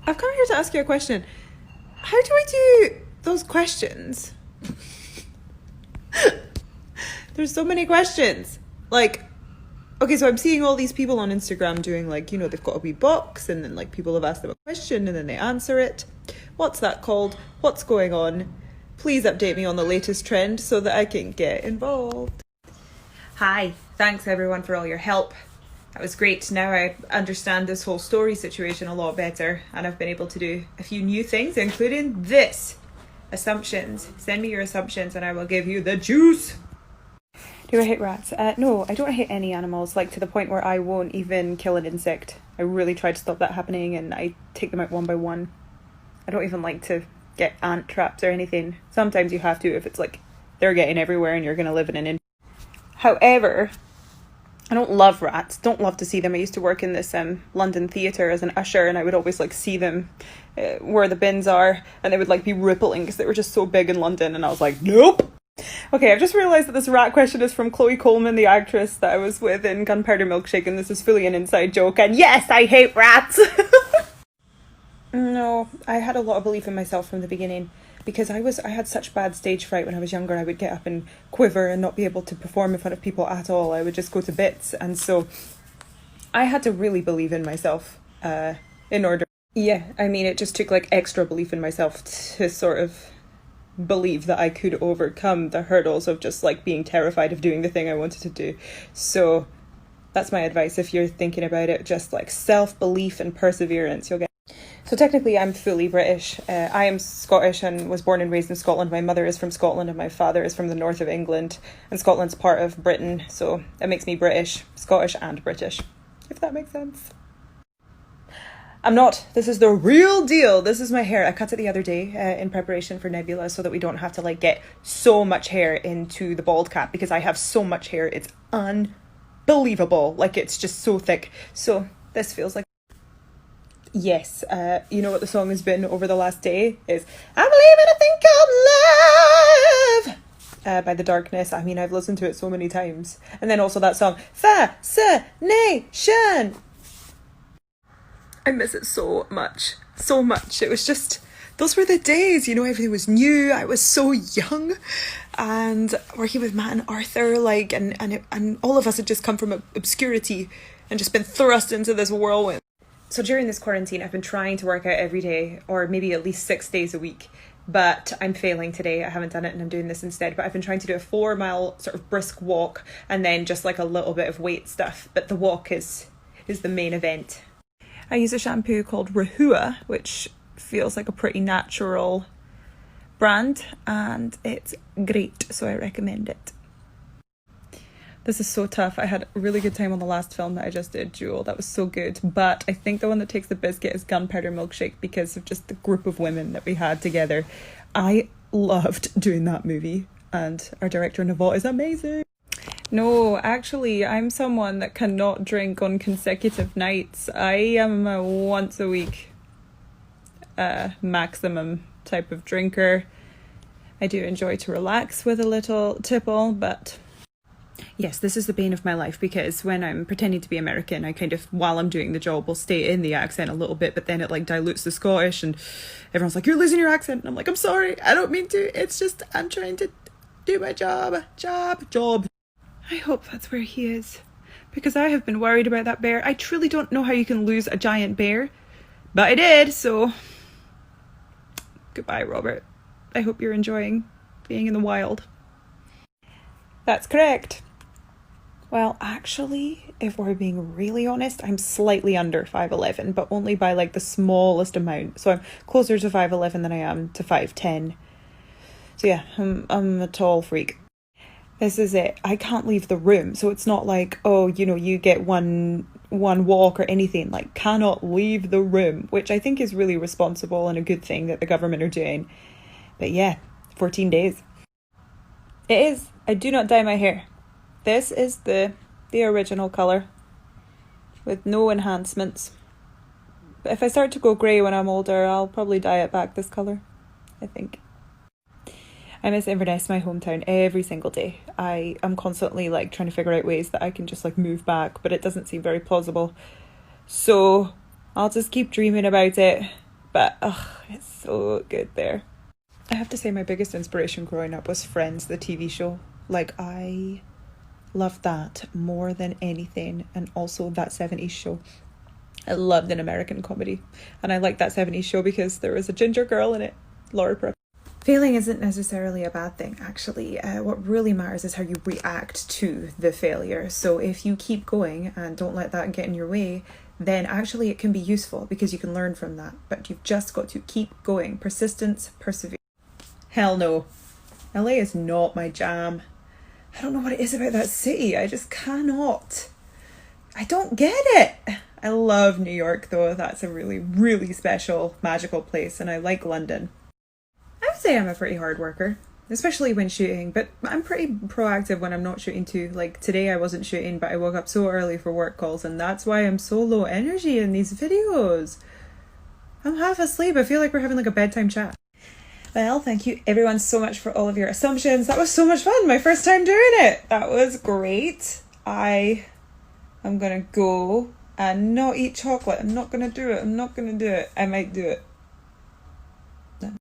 I've come here to ask you a question. How do I do those questions? There's so many questions. Like, okay, so I'm seeing all these people on Instagram doing like, they've got a wee box and then like people have asked them a question and then they answer it. What's that called? What's going on? Please update me on the latest trend so that I can get involved. Hi, thanks everyone for all your help. That was great. Now I understand this whole story situation a lot better and I've been able to do a few new things, including this. Assumptions. Send me your assumptions and I will give you the juice. Do I hate rats? No, I don't hate any animals, like to the point where I won't even kill an insect. I really try to stop that happening and I take them out one by one. I don't even like to get ant traps or anything. Sometimes you have to if it's like they're getting everywhere and you're going to live in an However, I don't love rats, don't love to see them. I used to work in this London theatre as an usher and I would always like see them where the bins are and they would like be rippling because they were just so big in London and I was like, nope. Okay, I've just realised that this rat question is from Chloe Coleman, the actress that I was with in Gunpowder Milkshake, and this is fully an inside joke, and yes, I hate rats! No, I had a lot of belief in myself from the beginning, because I had such bad stage fright when I was younger. I would get up and quiver and not be able to perform in front of people at all. I would just go to bits, and so I had to really believe in myself in order. Yeah, I mean, it just took like extra belief in myself to sort of believe that I could overcome the hurdles of just like being terrified of doing the thing I wanted to do. So that's my advice if you're thinking about it, just like self-belief and perseverance, you'll get. So technically I'm fully British. I am Scottish and was born and raised in Scotland. My mother is from Scotland and my father is from the north of England, and Scotland's part of Britain, so that makes me British, Scottish and British, if that makes sense. I'm not. This is the real deal. This is my hair. I cut it the other day in preparation for Nebula so that we don't have to like get so much hair into the bald cap because I have so much hair. It's unbelievable. Like it's just so thick. So this feels like... Yes, you know what the song has been over the last day is I Believe in a Thing Called Love by The Darkness. I mean, I've listened to it so many times. And then also that song, Fascination. I miss it so much, so much. It was just, those were the days, everything was new. I was so young and working with Matt and Arthur, like, and all of us had just come from obscurity and just been thrust into this whirlwind. So during this quarantine, I've been trying to work out every day, or maybe at least 6 days a week, but I'm failing today. I haven't done it and I'm doing this instead, but I've been trying to do a 4-mile sort of brisk walk and then just like a little bit of weight stuff. But the walk is the main event. I use a shampoo called Rahua, which feels like a pretty natural brand, and it's great, so I recommend it. This is so tough. I had a really good time on the last film that I just did, Jewel. That was so good. But I think the one that takes the biscuit is Gunpowder Milkshake because of just the group of women that we had together. I loved doing that movie, and our director, Navot, is amazing. No, actually, I'm someone that cannot drink on consecutive nights. I am a once a week maximum type of drinker. I do enjoy to relax with a little tipple, but yes, this is the bane of my life because when I'm pretending to be American, I kind of, while I'm doing the job, will stay in the accent a little bit, but then it like dilutes the Scottish and everyone's like, you're losing your accent. And I'm like, I'm sorry, I don't mean to. It's just, I'm trying to do my job. I hope that's where he is, because I have been worried about that bear. I truly don't know how you can lose a giant bear, but I did, so goodbye, Robert. I hope you're enjoying being in the wild. That's correct. Well, actually, if we're being really honest, I'm slightly under 5'11", but only by like the smallest amount. So I'm closer to 5'11" than I am to 5'10". So yeah, I'm a tall freak. This is it. I can't leave the room. So it's not like, oh, you get one walk or anything. Like, cannot leave the room, which I think is really responsible and a good thing that the government are doing. But yeah, 14 days. It is. I do not dye my hair. This is the original colour with no enhancements. But if I start to go grey when I'm older, I'll probably dye it back this colour, I think. I miss Inverness, my hometown, every single day. I'm constantly like trying to figure out ways that I can just like move back, but it doesn't seem very plausible. So I'll just keep dreaming about it But, it's so good there. I have to say my biggest inspiration growing up was Friends, the TV show. Like, I loved that more than anything. And also that 70s show. I loved an American comedy. And I liked that 70s show because there was a ginger girl in it. Laura Prep. Failing isn't necessarily a bad thing, actually. What really matters is how you react to the failure. So if you keep going and don't let that get in your way, then actually it can be useful because you can learn from that. But you've just got to keep going. Persistence, perseverance. Hell no. LA is not my jam. I don't know what it is about that city. I just cannot. I don't get it. I love New York though. That's a really, really special, magical place. And I like London. I would say I'm a pretty hard worker, especially when shooting, but I'm pretty proactive when I'm not shooting too. Like today I wasn't shooting, but I woke up so early for work calls, and that's why I'm so low energy in these videos. I'm half asleep. I feel like we're having like a bedtime chat. Well, thank you everyone so much for all of your assumptions. That was so much fun. My first time doing it. That was great. I'm gonna go and not eat chocolate. I'm not gonna do it. I might do it.